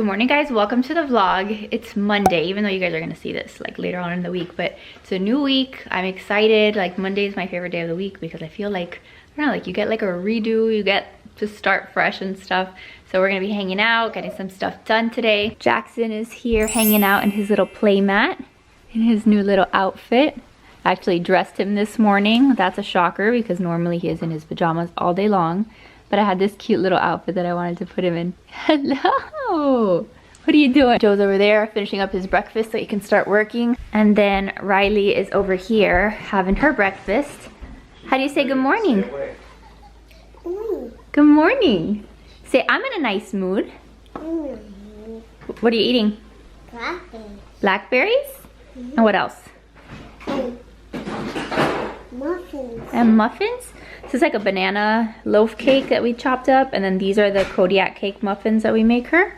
Good morning guys, welcome to the vlog. It's Monday, even though you guys are gonna see this like later on in the week, but it's a new week. I'm excited. Like Monday is my favorite day of the week because I feel like, I don't know, like you get like a redo, you get to start fresh and stuff. So we're gonna be hanging out, getting some stuff done today. Jackson is here hanging out in his little play mat, in his new little outfit. I actually dressed him this morning. That's a shocker because normally he is in his pajamas all day long. But I had this cute little outfit that I wanted to put him in. Hello! What are you doing? Joe's over there finishing up his breakfast so he can start working. And then Riley is over here having her breakfast. How do you say good morning? Good morning. Good morning. Say, I'm in a nice mood. What are you eating? Blackberries. Blackberries? And what else? Muffins. And muffins? This is like a banana loaf cake that we chopped up, and then these are the Kodiak cake muffins that we make her.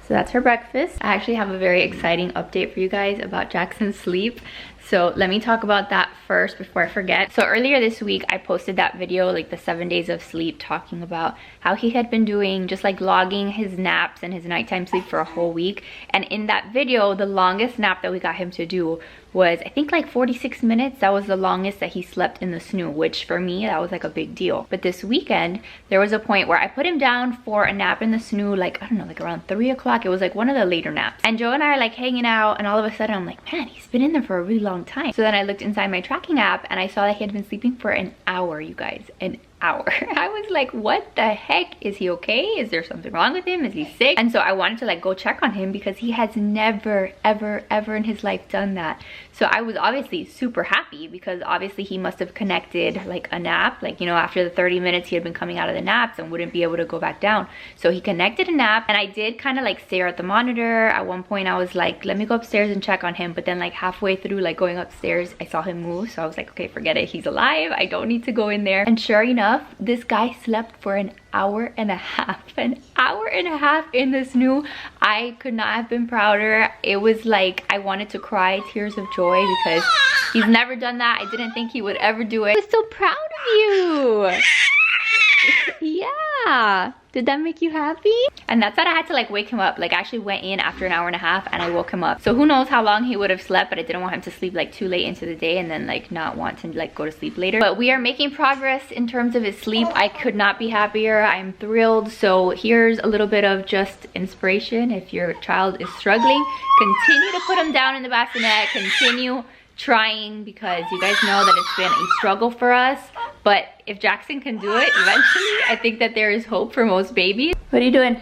So that's her breakfast. I actually have a very exciting update for you guys about Jackson's sleep. So let me talk about that first before I forget. So earlier this week, I posted that video, like the 7 days of sleep, talking about how he had been doing, just like logging his naps and his nighttime sleep for a whole week. And in that video, the longest nap that we got him to do was, I think, like 46 minutes. That was the longest that he slept in the snoo, which for me, that was like a big deal. But this weekend, there was a point where I put him down for a nap in the snoo, like, I don't know, like around 3 o'clock. It was like one of the later naps. And Joe and I are like hanging out, and all of a sudden I'm like, man, he's been in there for a really long time. So then I looked inside my tracking app and I saw that he had been sleeping for an hour, you guys, an hour. I was like, what the heck? Is he okay? Is there something wrong with him? Is he sick? And so I wanted to like go check on him because he has never, ever, ever in his life done that. So I was obviously super happy because obviously he must have connected like a nap. Like, you know, after the 30 minutes he had been coming out of the naps and wouldn't be able to go back down. So he connected a nap, and I did kind of like stare at the monitor. At one point I was like, let me go upstairs and check on him. But then like halfway through like going upstairs, I saw him move. So I was like, okay, forget it. He's alive. I don't need to go in there. And sure enough, this guy slept for an hour and a half. An hour and a half in the snoo. I could not have been prouder. It was like I wanted to cry tears of joy because he's never done that. I didn't think he would ever do it. I'm so proud of you. Yeah. Did that make you happy? And that's that I had to like wake him up. Like I actually went in after an hour and a half and I woke him up. So who knows how long he would have slept, but I didn't want him to sleep like too late into the day and then like not want to like go to sleep later. But we are making progress in terms of his sleep. I could not be happier. I'm thrilled. So here's a little bit of just inspiration. If your child is struggling, continue to put him down in the bassinet. Continue trying, because you guys know that it's been a struggle for us. But if Jackson can do it eventually, I think that there is hope for most babies. What are you doing?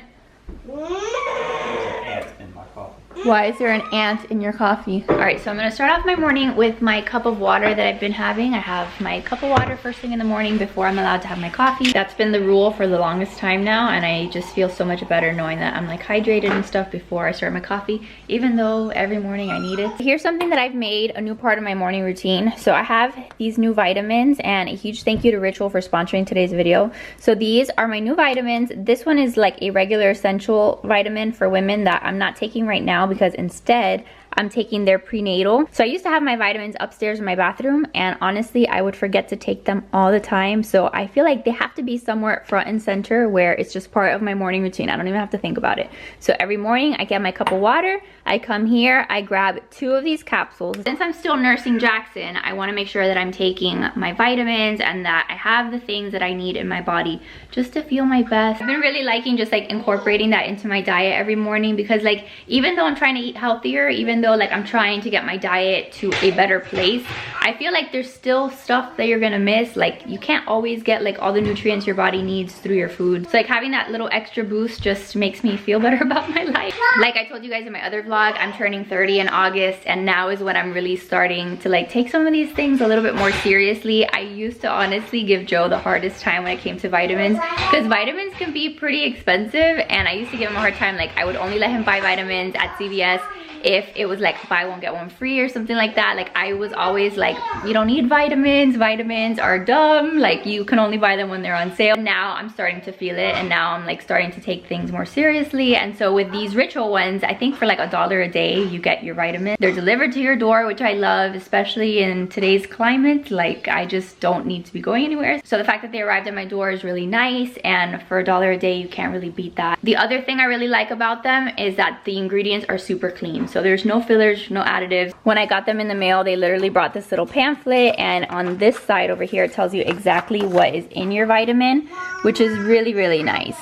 Why is there an ant in your coffee? All right, so I'm gonna start off my morning with my cup of water that I've been having. I have my cup of water first thing in the morning before I'm allowed to have my coffee. That's been the rule for the longest time now, and I just feel so much better knowing that I'm like hydrated and stuff before I start my coffee, even though every morning I need it. Here's something that I've made a new part of my morning routine. So I have these new vitamins, and a huge thank you to Ritual for sponsoring today's video. So these are my new vitamins. This one is like a regular essential vitamin for women that I'm not taking right now, because instead I'm taking their prenatal. So I used to have my vitamins upstairs in my bathroom, and honestly I would forget to take them all the time. So I feel like they have to be somewhere front and center where it's just part of my morning routine. I don't even have to think about it. So every morning I get my cup of water, I come here, I grab 2 of these capsules. Since I'm still nursing Jackson, I want to make sure that I'm taking my vitamins and that I have the things that I need in my body just to feel my best. I've been really liking just like incorporating that into my diet every morning, because like even though I'm trying to eat healthier, even though like I'm trying to get my diet to a better place, I feel like there's still stuff that you're gonna miss. Like you can't always get like all the nutrients your body needs through your food. So like having that little extra boost just makes me feel better about my life. Like I told you guys in my other vlog, I'm turning 30 in August, and now is when I'm really starting to like take some of these things a little bit more seriously. I used to honestly give Joe the hardest time when it came to vitamins, because vitamins can be pretty expensive, and I used to give him a hard time. Like I would only let him buy vitamins at CVS, if it was like buy one get one free or something like that. Like I was always like, you don't need vitamins, vitamins are dumb, like you can only buy them when they're on sale. Now I'm starting to feel it, and now I'm like starting to take things more seriously. And so with these ritual ones, I think for like $1 a day you get your vitamins. They're delivered to your door, which I love, especially in today's climate. Like I just don't need to be going anywhere, so the fact that they arrived at my door is really nice, and for $1 a day you can't really beat that. The other thing I really like about them is that the ingredients are super clean, so there's no fillers, no additives. When I got them in the mail, they literally brought this little pamphlet, and on this side over here it tells you exactly what is in your vitamin, which is really, really nice.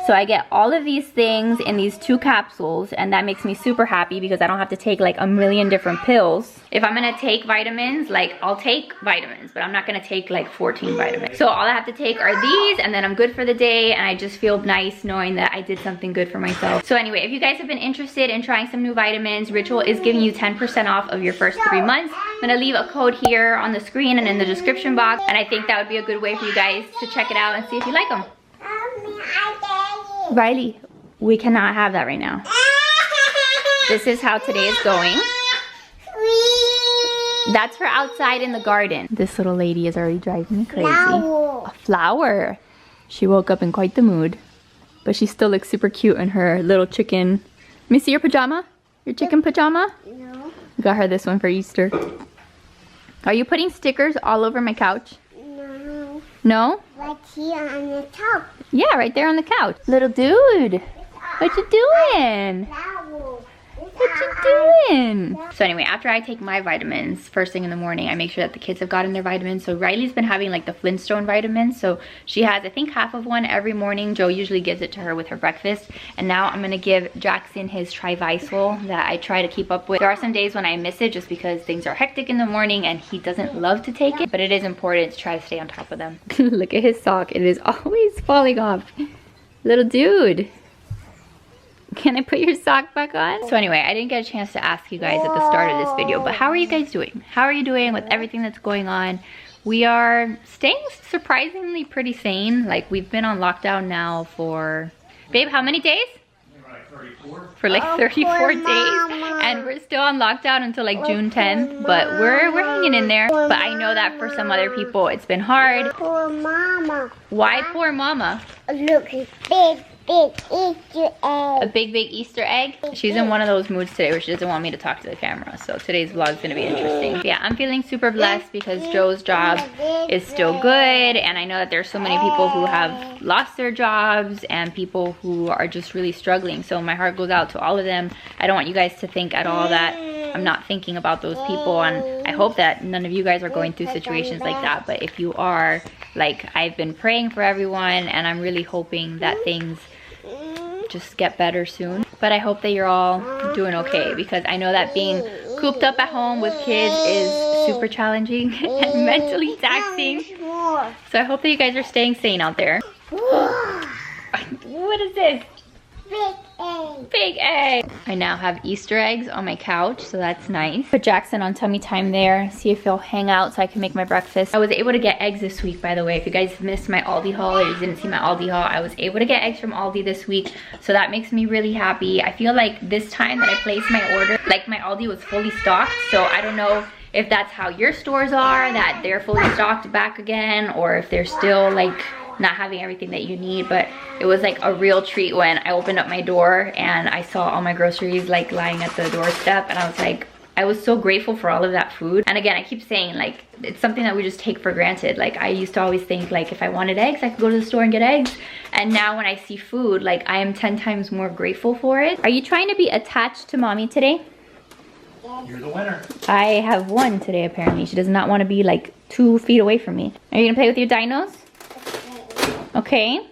So I get all of these things in these 2 capsules, and that makes me super happy because I don't have to take like a million different pills. If I'm gonna take vitamins, like I'll take vitamins, but I'm not gonna take like 14 vitamins. So all I have to take are these, and then I'm good for the day, and I just feel nice knowing that I did something good for myself. So anyway, if you guys have been interested in trying some new vitamins, Ritual is giving you 10% off of your first 3 months. I'm gonna leave a code here on the screen and in the description box, and I think that would be a good way for you guys to check it out and see if you like them. Riley, we cannot have that right now. This is how today is going. That's for outside in the garden. This little lady is already driving me crazy. A flower. She woke up in quite the mood, but she still looks super cute in her little chicken. Let me see your pajama. Your chicken pajama? No. Got her this one for Easter. Are you putting stickers all over my couch? No. No? Right here on the top. Yeah, right there on the couch. Little dude, what you doing? What you doing? So anyway, after I take my vitamins first thing in the morning, I make sure that the kids have gotten their vitamins. So Riley's been having like the Flintstone vitamins. So she has, I think, half of one every morning. Joe usually gives it to her with her breakfast. And now I'm gonna give Jackson his Trivisal that I try to keep up with. There are some days when I miss it just because things are hectic in the morning and he doesn't love to take it. But it is important to try to stay on top of them. Look at his sock. It is always falling off. Little dude. Can I put your sock back on? So anyway, I didn't get a chance to ask you guys at the start of this video, but how are you guys doing? How are you doing with everything that's going on? We are staying surprisingly pretty sane. Like we've been on lockdown now for, babe, how many days? For like 34 days, and we're still on lockdown until like June 10th, but we're hanging in there. But I know that for some other people it's been hard. Poor mama. Why poor mama? Look, big Easter egg. A big Easter egg. She's in one of those moods today where she doesn't want me to talk to the camera, so today's vlog is gonna be interesting. Yeah, I'm feeling super blessed because Joe's job is still good, and I know that there's so many people who have lost their jobs and people who are just really struggling, so my heart goes out to all of them. I don't want you guys to think at all that I'm not thinking about those people, and I hope that none of you guys are going through situations like that, but if you are, like, I've been praying for everyone, and I'm really hoping that things just get better soon. But I hope that you're all doing okay, because I know that being cooped up at home with kids is super challenging and mentally taxing. So I hope that you guys are staying sane out there. What is this? Big egg. Big egg. I now have Easter eggs on my couch, so that's nice. Put Jackson on tummy time there, see if he'll hang out so I can make my breakfast. I was able to get eggs this week, by the way. If you guys missed my Aldi haul or you didn't see my Aldi haul, I was able to get eggs from Aldi this week, so that makes me really happy. I feel like this time that I placed my order, like my Aldi was fully stocked, so I don't know if that's how your stores are, that they're fully stocked back again, or if they're still like not having everything that you need. But it was like a real treat when I opened up my door and I saw all my groceries like lying at the doorstep, and I was like, I was so grateful for all of that food. And again, I keep saying, like, it's something that we just take for granted. Like, I used to always think, like, if I wanted eggs, I could go to the store and get eggs. And now when I see food, like, I am 10 times more grateful for it. Are you trying to be attached to mommy today? You're the winner. I have one today, apparently. She does not want to be like 2 feet away from me. Are you gonna play with your dinos? Okay.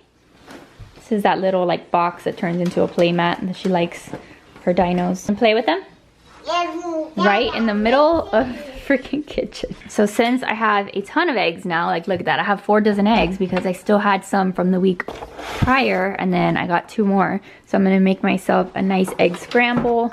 This is that little like box that turns into a play mat and she likes her dinos. And play with them? Right in the middle of the freaking kitchen. So since I have a ton of eggs now, like look at that, I have 4 dozen eggs because I still had some from the week prior, and then I got 2 more. So I'm gonna make myself a nice egg scramble.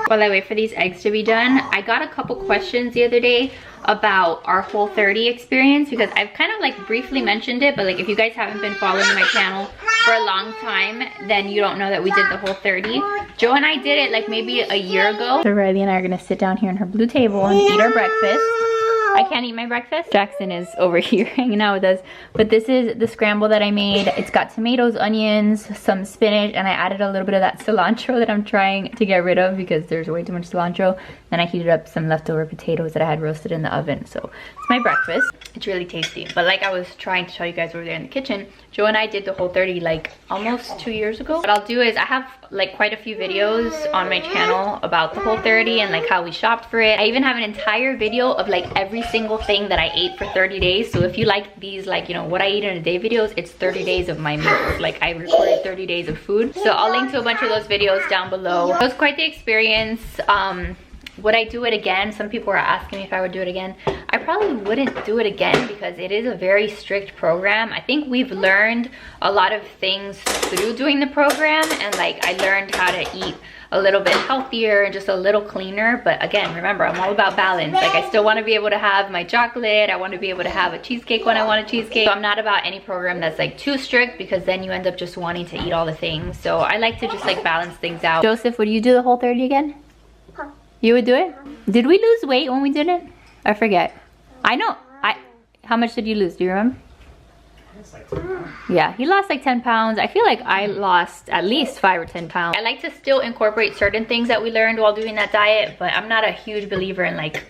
While I wait for these eggs to be done, I got a couple questions the other day about our Whole30 experience, because I've kind of like briefly mentioned it, but like if you guys haven't been following my channel for a long time, then you don't know that we did the Whole30. Joe and I did it like maybe a year ago. So Riley and I are gonna sit down here on her blue table and eat our breakfast. I can't eat my breakfast. Jackson is over here hanging out with us. But this is the scramble that I made. It's got tomatoes, onions, some spinach, and I added a little bit of that cilantro that I'm trying to get rid of because there's way too much cilantro. Then I heated up some leftover potatoes that I had roasted in the oven. So it's my breakfast. It's really tasty. But like I was trying to show you guys over there in the kitchen, Joe and I did the Whole30 like almost 2 years ago. What I'll do is I have like quite a few videos on my channel about the Whole30 and like how we shopped for it. I even have an entire video of like every single thing that I ate for 30 days. So if you like these, like, you know, what I eat in a day videos, it's 30 days of my meals. Like I recorded 30 days of food. So I'll link to a bunch of those videos down below. It was quite the experience. Would I do it again? Some people were asking me if I would do it again. I probably wouldn't do it again because it is a very strict program. I think we've learned a lot of things through doing the program, and like I learned how to eat a little bit healthier and just a little cleaner. But again, remember, I'm all about balance. Like I still want to be able to have my chocolate. I want to be able to have a cheesecake when I want a cheesecake. So I'm not about any program that's like too strict, because then you end up just wanting to eat all the things. So I like to just like balance things out. Joseph, would you do the Whole30 again? You would do it? Did we lose weight when we did it? I forget. I know. How much did you lose? Do you remember? Yeah, he lost like 10 pounds. I feel like I lost at least 5 or 10 pounds. I like to still incorporate certain things that we learned while doing that diet, but I'm not a huge believer in like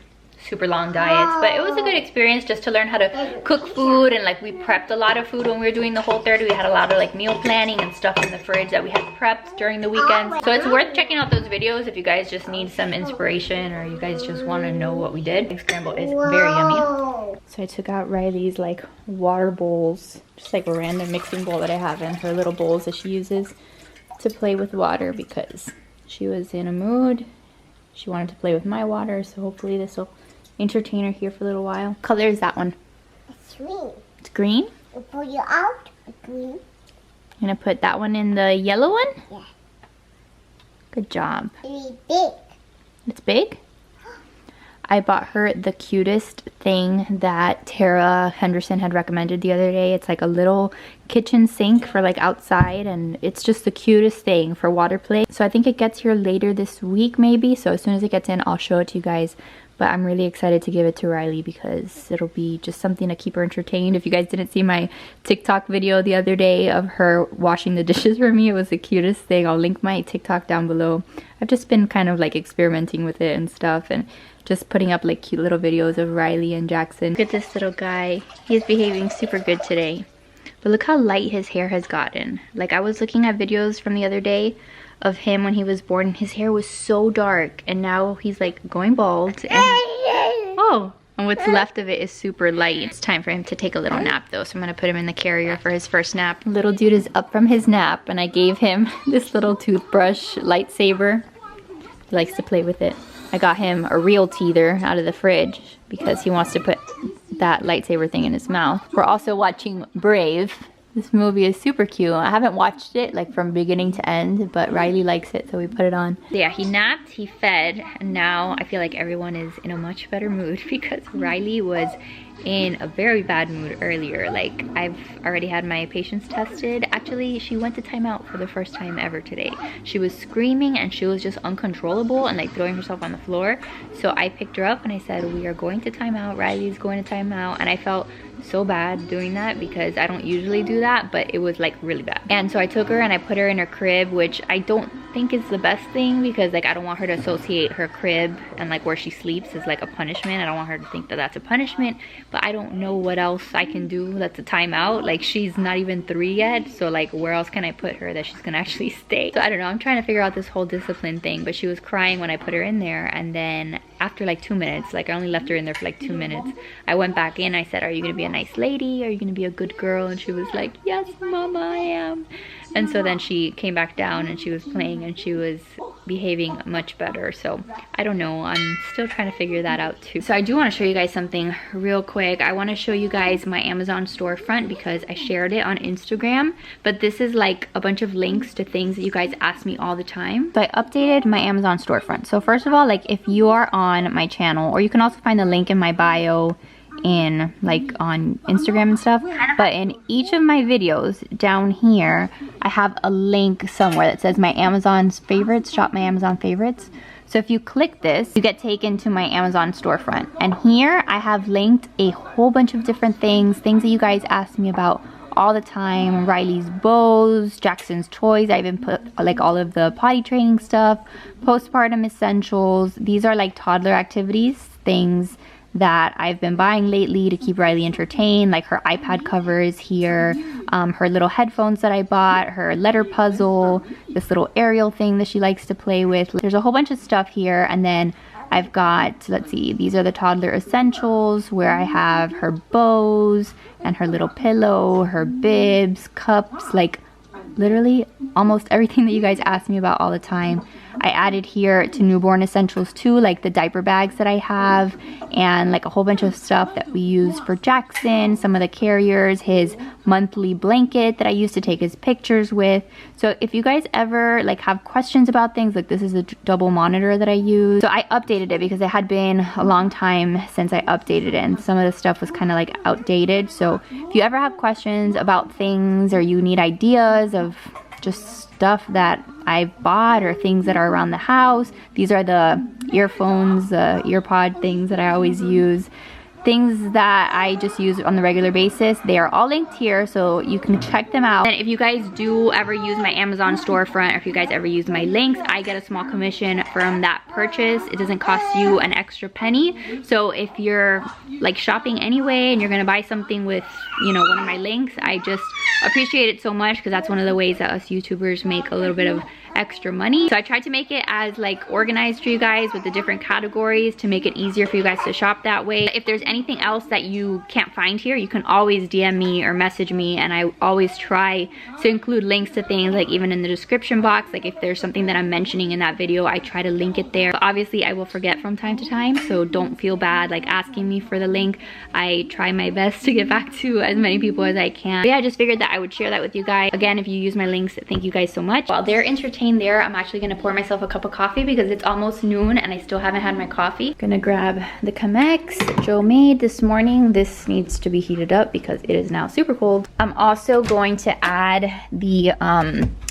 super long diets. But it was a good experience just to learn how to cook food, and like we prepped a lot of food when we were doing the Whole30. We had a lot of like meal planning and stuff in the fridge that we had prepped during the weekend. So it's worth checking out those videos if you guys just need some inspiration, or you guys just want to know what we did. Egg scramble is very yummy. So I took out Riley's like water bowls, just like a random mixing bowl that I have in her little bowls that she uses to play with water, because she was in a mood. She wanted to play with my water, so hopefully this will entertain her here for a little while. What color is that one? It's green. It's green? I'll pull you out. It's green. I'm gonna put that one in the yellow one? Yeah. Good job. It's big. It's big? I bought her the cutest thing that Tara Henderson had recommended the other day. It's like a little kitchen sink for like outside, and it's just the cutest thing for water play. So I think it gets here later this week maybe. So as soon as it gets in, I'll show it to you guys. But I'm really excited to give it to Riley because it'll be just something to keep her entertained. If you guys didn't see my TikTok video the other day of her washing the dishes for me, it was the cutest thing. I'll link my TikTok down below. I've just been kind of like experimenting with it and stuff, and just putting up like cute little videos of Riley and Jackson. Look at this little guy. He's behaving super good today. But look how light his hair has gotten. Like I was looking at videos from the other day of him when he was born, and his hair was so dark, and now he's like going bald, and and what's left of it is super light. It's time for him to take a little nap though, so I'm gonna put him in the carrier for his first nap. Little dude is up from his nap, and I gave him this little toothbrush lightsaber. He likes to play with it. I got him a real teether out of the fridge because he wants to put that lightsaber thing in his mouth. We're also watching Brave. This movie is super cute. I haven't watched it like from beginning to end, but Riley likes it, so we put it on. Yeah, he napped, he fed, and now I feel like everyone is in a much better mood because Riley was in a very bad mood earlier. Like I've already had my patience tested. Actually, she went to timeout for the first time ever today. She was screaming and she was just uncontrollable and like throwing herself on the floor. So I picked her up and I said, we are going to timeout. Riley's going to timeout. And I felt so bad doing that because I don't usually do that, but it was like really bad. And so I took her and I put her in her crib, which I don't think is the best thing because like I don't want her to associate her crib and like where she sleeps as like a punishment. I don't want her to think that that's a punishment, but I don't know what else I can do that's a timeout. Like she's not even 3 yet, so like where else can I put her that she's gonna actually stay? So I don't know, I'm trying to figure out this whole discipline thing. But she was crying when I put her in there, and then after like 2 minutes, like I only left her in there for like 2 minutes, I went back in. I said, are you gonna be in nice lady? Are you gonna be a good girl? And she was like, yes, mama, I am. And so then she came back down and she was playing and she was behaving much better. So I don't know, I'm still trying to figure that out too. So I do want to show you guys something real quick. I want to show you guys my Amazon storefront because I shared it on Instagram, but this is like a bunch of links to things that you guys ask me all the time. So I updated my Amazon storefront. So first of all, like if you are on my channel, or you can also find the link in my bio in like on Instagram and stuff, but in each of my videos down here I have a link somewhere that says my Amazon favorites, shop my Amazon favorites. So if you click this, you get taken to my Amazon storefront, and here I have linked a whole bunch of different things that you guys ask me about all the time. Riley's bows, Jackson's toys. I even put like all of the potty training stuff, postpartum essentials. These are like toddler activities, things that I've been buying lately to keep Riley entertained, like her iPad covers here, her little headphones that I bought, her letter puzzle, this little aerial thing that she likes to play with. There's a whole bunch of stuff here, and then I've got, let's see, these are the toddler essentials where I have her bows and her little pillow, her bibs, cups, like literally almost everything that you guys ask me about all the time. I added here to newborn essentials too, like the diaper bags that I have, and like a whole bunch of stuff that we use for Jackson, some of the carriers, his monthly blanket that I used to take his pictures with. So if you guys ever like have questions about things, like this is a double monitor that I use. So I updated it because it had been a long time since I updated it, and some of the stuff was kind of like outdated. So if you ever have questions about things, or you need ideas of just stuff that I've bought or things that are around the house, these are the earphones, earpod things that I always use, things that I just use on the regular basis. They are all linked here, so you can check them out. And if you guys do ever use my Amazon storefront, or if you guys ever use my links, I get a small commission from that purchase. It doesn't cost you an extra penny. So if you're like shopping anyway and you're gonna buy something with, you know, one of my links, I just appreciate it so much because that's one of the ways that us YouTubers make a little bit of extra money. So I tried to make it as like organized for you guys with the different categories to make it easier for you guys to shop that way. If there's anything else that you can't find here, you can always DM me or message me, and I always try to include links to things, like even in the description box. Like if there's something that I'm mentioning in that video, I try to link it there. But obviously I will forget from time to time, so don't feel bad like asking me for the link. I try my best to get back to as many people as I can. But yeah, I just figured that I would share that with you guys. Again, if you use my links, thank you guys so much. While they're entertained there, I'm actually gonna pour myself a cup of coffee because it's almost noon and I still haven't had my coffee. Gonna grab the Chemex Joe made this morning. This needs to be heated up because it is now super cold. I'm also going to add the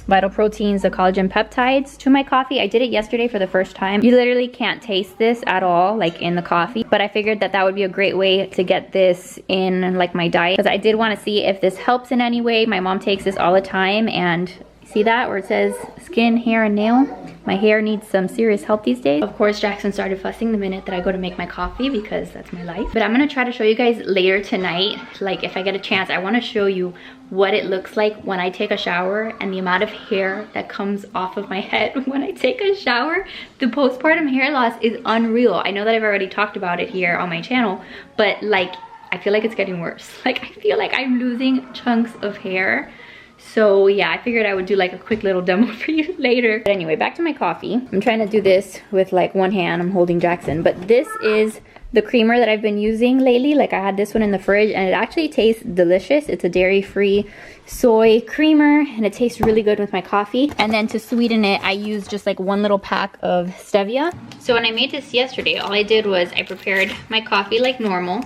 Vital Proteins, the collagen peptides to my coffee. I did it yesterday for the first time. You literally can't taste this at all, like in the coffee, but I figured that that would be a great way to get this in like my diet, because I did want to see if this helps in any way. My mom takes this all the time, and see that where it says skin, hair, and nail? My hair needs some serious help these days. Of course, Jackson started fussing the minute that I go to make my coffee because that's my life. But I'm gonna try to show you guys later tonight, like if I get a chance, I wanna show you what it looks like when I take a shower and the amount of hair that comes off of my head when I take a shower. The postpartum hair loss is unreal. I know that I've already talked about it here on my channel, but like, I feel like it's getting worse. Like I feel like I'm losing chunks of hair. So yeah, I figured I would do like a quick little demo for you later. But anyway, back to my coffee. I'm trying to do this with like one hand. I'm holding Jackson, but this is the creamer that I've been using lately. Like I had this one in the fridge and it actually tastes delicious. It's a dairy-free soy creamer and it tastes really good with my coffee. And then to sweeten it, I used just like one little pack of stevia. So when I made this yesterday, all I did was I prepared my coffee like normal.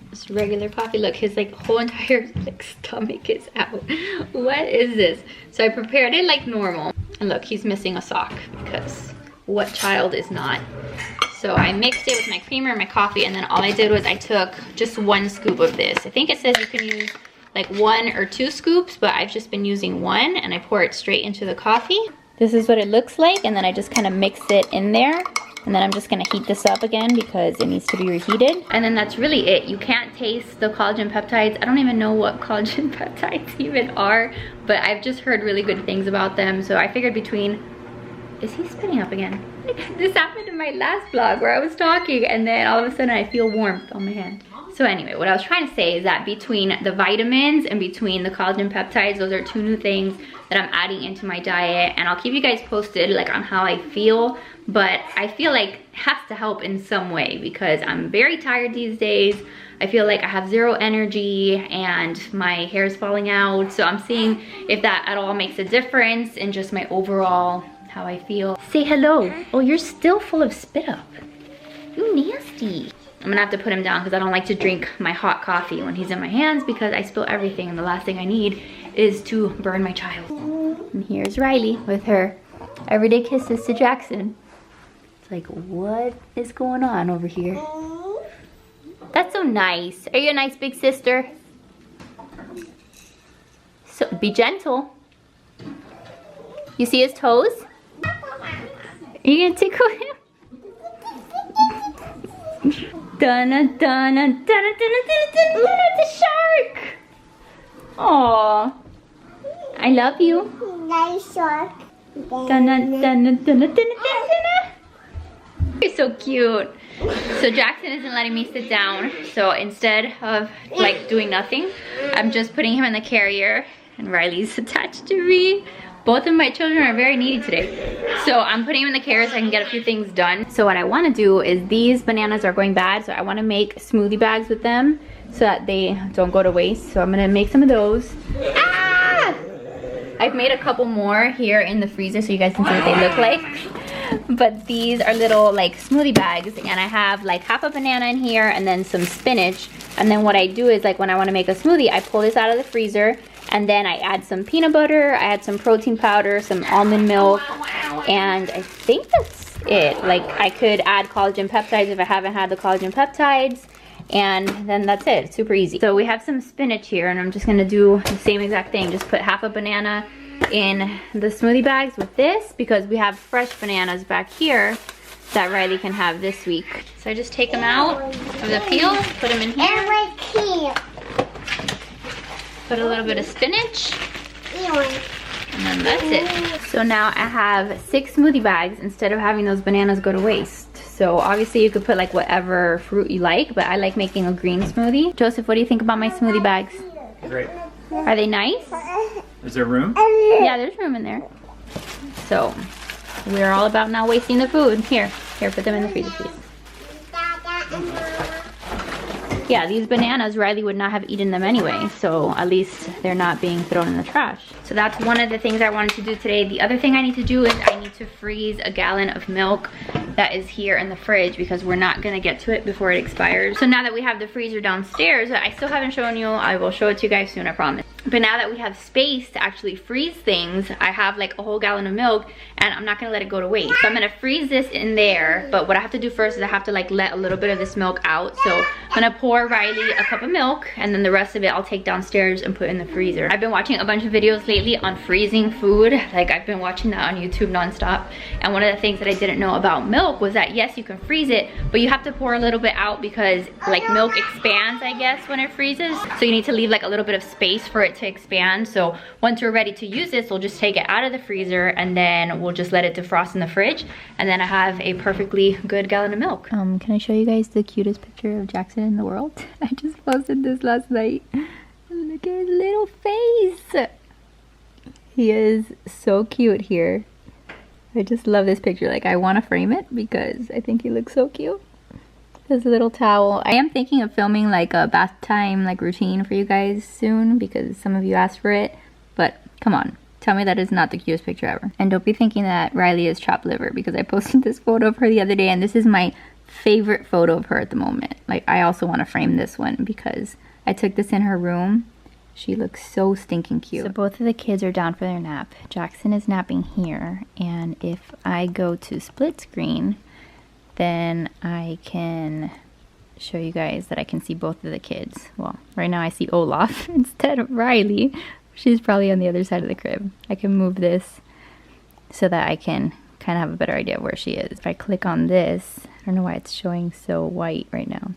Just regular coffee. Look, his like whole entire like stomach is out. What is this? So I prepared it like normal. And look, he's missing a sock because what child is not? So I mixed it with my creamer and my coffee, and then all I did was I took just one scoop of this. I think it says you can use like 1 or 2 scoops, but I've just been using 1, and I pour it straight into the coffee. This is what it looks like, and then I just kind of mix it in there. And then I'm just gonna heat this up again because it needs to be reheated. And then that's really it. You can't taste the collagen peptides. I don't even know what collagen peptides even are, but I've just heard really good things about them. So I figured between, is he spitting up again? This happened in my last vlog where I was talking and then all of a sudden I feel warmth on my hand. So anyway, what I was trying to say is that between the vitamins and between the collagen peptides, those are 2 new things that I'm adding into my diet, and I'll keep you guys posted like on how I feel, but I feel like it has to help in some way because I'm very tired these days. I feel like I have 0 energy and my hair is falling out, so I'm seeing if that at all makes a difference in just my overall how I feel. Say hello. Oh, you're still full of spit up. You nasty. I'm gonna have to put him down because I don't like to drink my hot coffee when he's in my hands because I spill everything, and the last thing I need is to burn my child. And here's Riley with her everyday kisses to Jackson. It's like, what is going on over here? That's so nice. Are you a nice big sister? So be gentle. You see his toes? Are you gonna tickle him? Dun dun dun dun dun dun dun. It's a shark. Aww. I love you. Nice shark. Dun dun dun dun dun dun dun. You're so cute. So Jackson isn't letting me sit down. So instead of like doing nothing, I'm just putting him in the carrier, and Riley's attached to me. Both of my children are very needy today. So I'm putting him in the carrier so I can get a few things done. So what I want to do is, these bananas are going bad, so I want to make smoothie bags with them so that they don't go to waste. So I'm going to make some of those. Ah! I've made a couple more here in the freezer so you guys can see what they look like. But these are little like smoothie bags, and I have like half a banana in here and then some spinach. And then what I do is, like, when I want to make a smoothie, I pull this out of the freezer, and then I add some peanut butter, I add some protein powder, some almond milk, and I think that's it. Like, I could add collagen peptides if I haven't had the collagen peptides, and then that's it. It's super easy. So we have some spinach here, and I'm just gonna do the same exact thing. Just put half a banana in the smoothie bags with this, because we have fresh bananas back here that Riley can have this week. So I just take them out of the peel, put them in here. Put a little bit of spinach, and then that's it. So now I have 6 smoothie bags instead of having those bananas go to waste. So obviously you could put like whatever fruit you like, but I like making a green smoothie. Joseph, what do you think about my smoothie bags? Great. Are they nice? Is there room? Yeah, there's room in there. So we're all about not wasting the food. Here, put them in the freezer, please. Yeah, these bananas, Riley would not have eaten them anyway, so at least they're not being thrown in the trash. So that's one of the things I wanted to do today. The other thing I need to do is I need to freeze a gallon of milk that is here in the fridge, because we're not gonna get to it before it expires. So now that we have the freezer downstairs, I still haven't shown you, I will show it to you guys soon, I promise. But now that we have space to actually freeze things, I have like a whole gallon of milk, and I'm not gonna let it go to waste. So I'm gonna freeze this in there, but what I have to do first is I have to like let a little bit of this milk out. So I'm gonna pour Riley a cup of milk, and then the rest of it I'll take downstairs and put in the freezer. I've been watching a bunch of videos lately on freezing food. Like, I've been watching that on YouTube nonstop, and one of the things that I didn't know about milk was that yes, you can freeze it, but you have to pour a little bit out because like milk expands, I guess, when it freezes. So you need to leave like a little bit of space for it to expand. So once we're ready to use this, we'll just take it out of the freezer, and then we'll just let it defrost in the fridge, and then I have a perfectly good gallon of milk. Can I show you guys the cutest picture of Jackson in the world? I just posted this last night. Look at his little face. He is so cute here. I just love this picture. Like, I want to frame it because I think he looks so cute. His little towel. I am thinking of filming like a bath time like routine for you guys soon, because some of you asked for it. But come on, tell me that is not the cutest picture ever. And don't be thinking that Riley is chopped liver, because I posted this photo of her the other day, and this is my favorite photo of her at the moment. Like, I also want to frame this one because I took this in her room. She looks so stinking cute. So both of the kids are down for their nap. Jackson is napping here, and if I go to split screen, then I can show you guys that I can see both of the kids. Well, right now I see Olaf instead of Riley. She's probably on the other side of the crib. I can move this so that I can kind of have a better idea of where she is. If I click on this, I don't know why it's showing so white right now.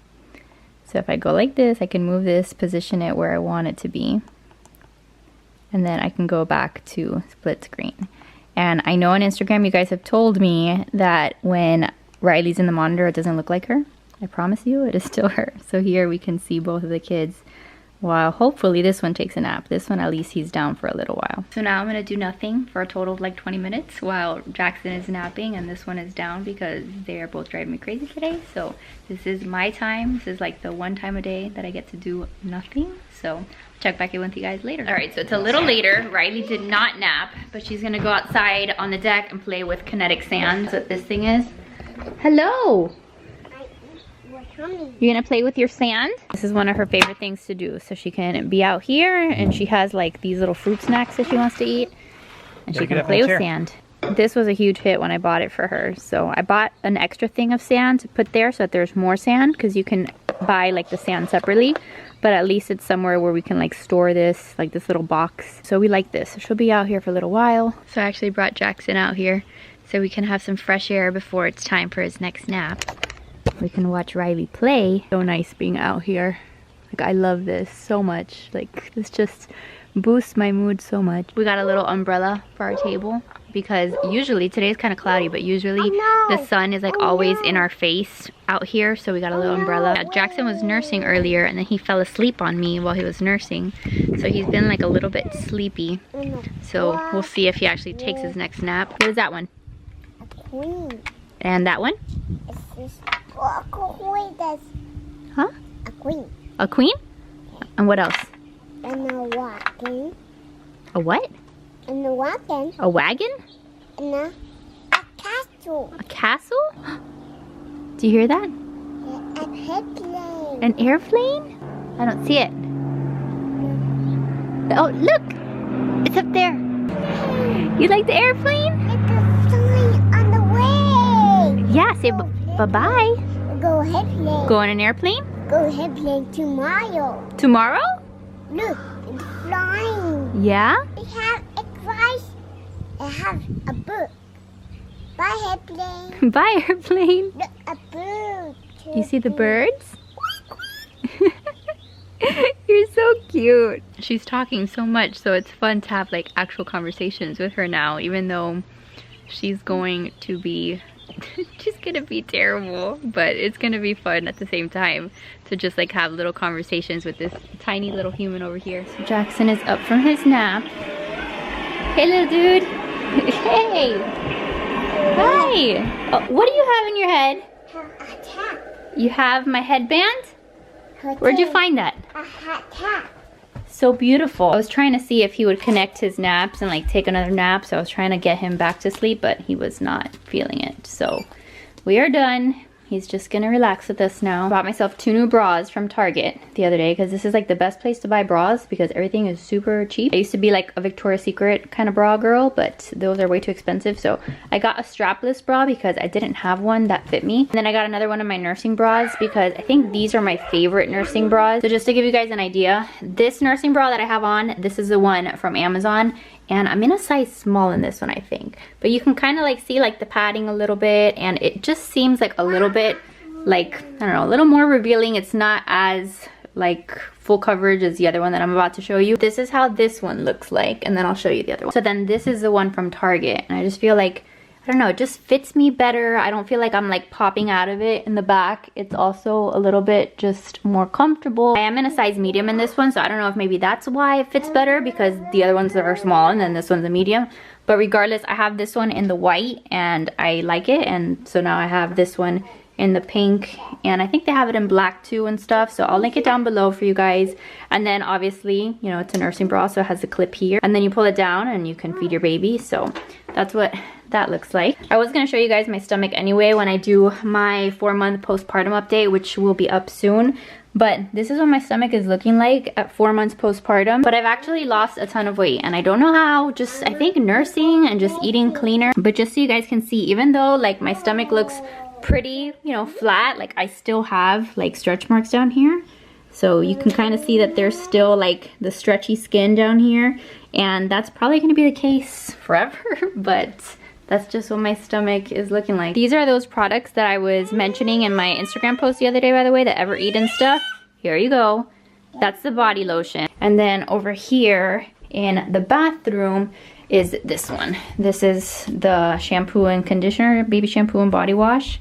So if I go like this, I can move this, position it where I want it to be, and then I can go back to split screen. And I know on Instagram you guys have told me that when Riley's in the monitor it doesn't look like her, I promise you it is still her. So here we can see both of the kids. While hopefully this one takes a nap. This one, at least he's down for a little while. So now I'm gonna do nothing for a total of like 20 minutes while Jackson is napping and this one is down because they are both driving me crazy today. So this is my time. This is like the one time a day that I get to do nothing. So check back in with you guys later. All right, so it's a little later. Riley did not nap, but she's gonna go outside on the deck and play with kinetic sand. That's what this thing is. Hello. You're gonna play with your sand? This is one of her favorite things to do. So she can be out here and she has like these little fruit snacks that she wants to eat. And she can play with sand. This was a huge hit when I bought it for her. So I bought an extra thing of sand to put there so that there's more sand, because you can buy like the sand separately. But at least it's somewhere where we can like store this, like this little box. So we like this. So she'll be out here for a little while. So I actually brought Jackson out here so we can have some fresh air before it's time for his next nap. We can watch Riley play. So nice being out here. Like, I love this so much. Like, this just boosts my mood so much. We got a little umbrella for our table because usually, today's kind of cloudy, but usually the sun is like always in our face out here. So we got a little umbrella. Jackson was nursing earlier and then he fell asleep on me while he was nursing. So he's been like a little bit sleepy. So we'll see if he actually takes his next nap. What is that one? A queen. And that one? Huh? A queen. A queen? And what else? And a wagon. A what? And a wagon. A wagon? And a castle. A castle? Do you hear that? A airplane. An airplane? I don't see it. Oh, look! It's up there. You like the airplane? It's a sign on the way. Yeah, say bye-bye. Go airplane. Go on an airplane? Go airplane tomorrow. Tomorrow? Look, it's flying. Yeah? We have advice. I have a book. Bye airplane. Bye, airplane. Look, a bird. You see the birds? You're so cute. She's talking so much, so it's fun to have like actual conversations with her now, even though she's going to be she's gonna be terrible, but it's gonna be fun at the same time to just like have little conversations with this tiny little human over here. So Jackson is up from his nap. Hey, little dude. Hey. Hi. Oh, what do you have in your head? A cat. You have my headband? Where'd you find that? A hat cat. So beautiful. I was trying to see if he would connect his naps and like take another nap. So I was trying to get him back to sleep, but he was not feeling it. So we are done. He's just gonna relax with us now. I bought myself 2 new bras from Target the other day because this is like the best place to buy bras because everything is super cheap. I used to be like a Victoria's Secret kind of bra girl, but those are way too expensive. So I got a strapless bra because I didn't have one that fit me. And then I got another one of my nursing bras because I think these are my favorite nursing bras. So just to give you guys an idea, this nursing bra that I have on, this is the one from Amazon. And I'm in a size small in this one, I think. But you can kind of like see like the padding a little bit, and it just seems like a little bit like, I don't know, a little more revealing. It's not as like full coverage as the other one that I'm about to show you. This is how this one looks like, and then I'll show you the other one. So then this is the one from Target, and I just feel like, I don't know, it just fits me better. I don't feel like I'm like popping out of it in the back. It's also a little bit just more comfortable. I am in a size medium in this one, so I don't know if maybe that's why it fits better, because the other ones are small and then this one's a medium. But regardless, I have this one in the white and I like it, and so now I have this one in the pink, and I think they have it in black too and stuff, so I'll link it down below for you guys. And then obviously, you know, it's a nursing bra, so it has a clip here, and then you pull it down and you can feed your baby. So that's what that looks like. I was gonna show you guys my stomach anyway when I do my 4-month postpartum update, which will be up soon. But this is what my stomach is looking like at 4 months postpartum. But I've actually lost a ton of weight, and I don't know how. Just, I think nursing and just eating cleaner. But just so you guys can see, even though like my stomach looks pretty, you know, flat, like I still have like stretch marks down here. So you can kind of see that there's still like the stretchy skin down here, and that's probably going to be the case forever. But that's just what my stomach is looking like. These are those products that I was mentioning in my Instagram post the other day, by the way, the Ever Eat and stuff. Here you go. That's the body lotion. And then over here in the bathroom is this one. This is the shampoo and conditioner, baby shampoo and body wash.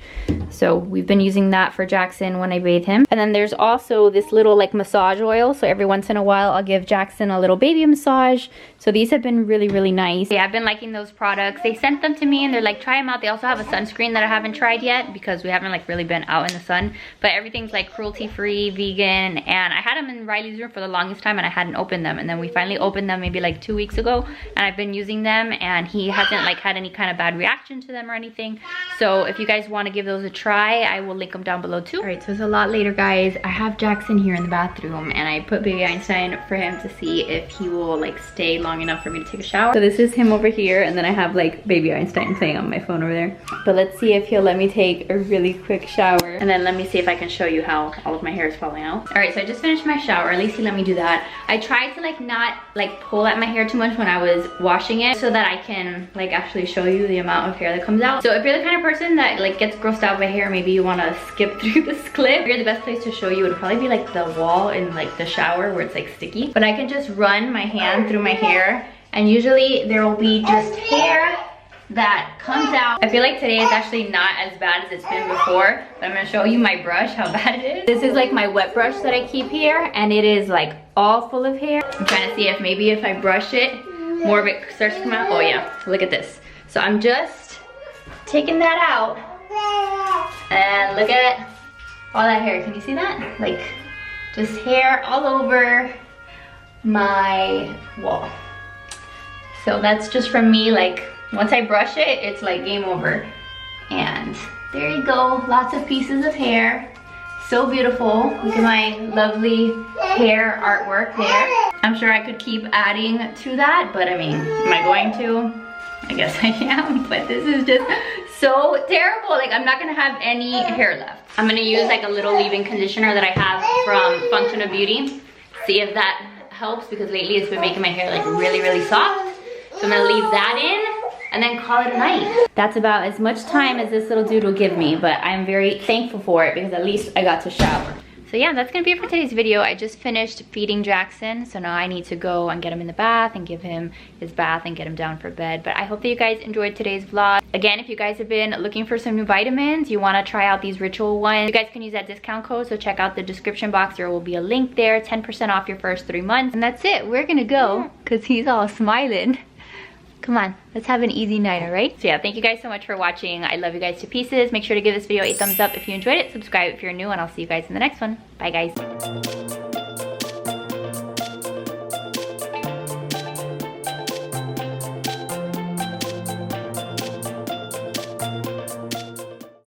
So we've been using that for Jackson when I bathe him. And then there's also this little like massage oil. So every once in a while I'll give Jackson a little baby massage. So these have been really, really nice. Yeah, I've been liking those products. They sent them to me and they're like, try them out. They also have a sunscreen that I haven't tried yet because we haven't like really been out in the sun. But everything's like cruelty-free, vegan. And I had them in Riley's room for the longest time and I hadn't opened them. And then we finally opened them maybe like 2 weeks ago. And I've been using them and he hasn't like had any kind of bad reaction to them or anything. So if you guys want to give those a try, I will link them down below too. All right, so it's a lot later, guys. I have Jackson here in the bathroom and I put baby Einstein for him to see if he will like stay long enough for me to take a shower. So this is him over here and then I have like baby Einstein playing on my phone over there. But let's see if he'll let me take a really quick shower. And then let me see if I can show you how all of my hair is falling out. All right, so I just finished my shower. At least he let me do that. I tried to like not like pull at my hair too much when I was washing it so that I can like actually show you the amount of hair that comes out. So if you're the kind of person that like gets grossed out by hair, maybe you want to skip through this clip. Here, the best place to show you would probably be like the wall in like the shower where it's like sticky. But I can just run my hand through my hair and usually there will be just hair that comes out. I feel like today is actually not as bad as it's been before, but I'm gonna show you my brush, how bad it is. This is like my wet brush that I keep here and it is like all full of hair. I'm trying to see if maybe if I brush it, more of it starts to come out. Oh yeah, look at this. So I'm just taking that out and look at all that hair. Can you see that? Like just hair all over my wall. So that's just from me, like once I brush it, it's like game over. And there you go, lots of pieces of hair. So beautiful. Look at my lovely hair artwork there. I'm sure I could keep adding to that, but I mean, am I going to? I guess I am, but this is just so terrible. Like I'm not gonna have any hair left. I'm gonna use like a little leave-in conditioner that I have from Function of Beauty. See if that helps because lately it's been making my hair like really, really soft. So I'm gonna leave that in and then call it a night. That's about as much time as this little dude will give me, but I'm very thankful for it because at least I got to shower. So yeah, that's gonna be it for today's video. I just finished feeding Jackson, so now I need to go and get him in the bath and give him his bath and get him down for bed. But I hope that you guys enjoyed today's vlog. Again, if you guys have been looking for some new vitamins, you wanna try out these Ritual ones, you guys can use that discount code, so check out the description box. There will be a link there, 10% off your first 3 months. And that's it, we're gonna go, cause he's all smiling. Come on, let's have an easy night, all right? So yeah, thank you guys so much for watching. I love you guys to pieces. Make sure to give this video a thumbs up if you enjoyed it. Subscribe if you're new, and I'll see you guys in the next one. Bye, guys.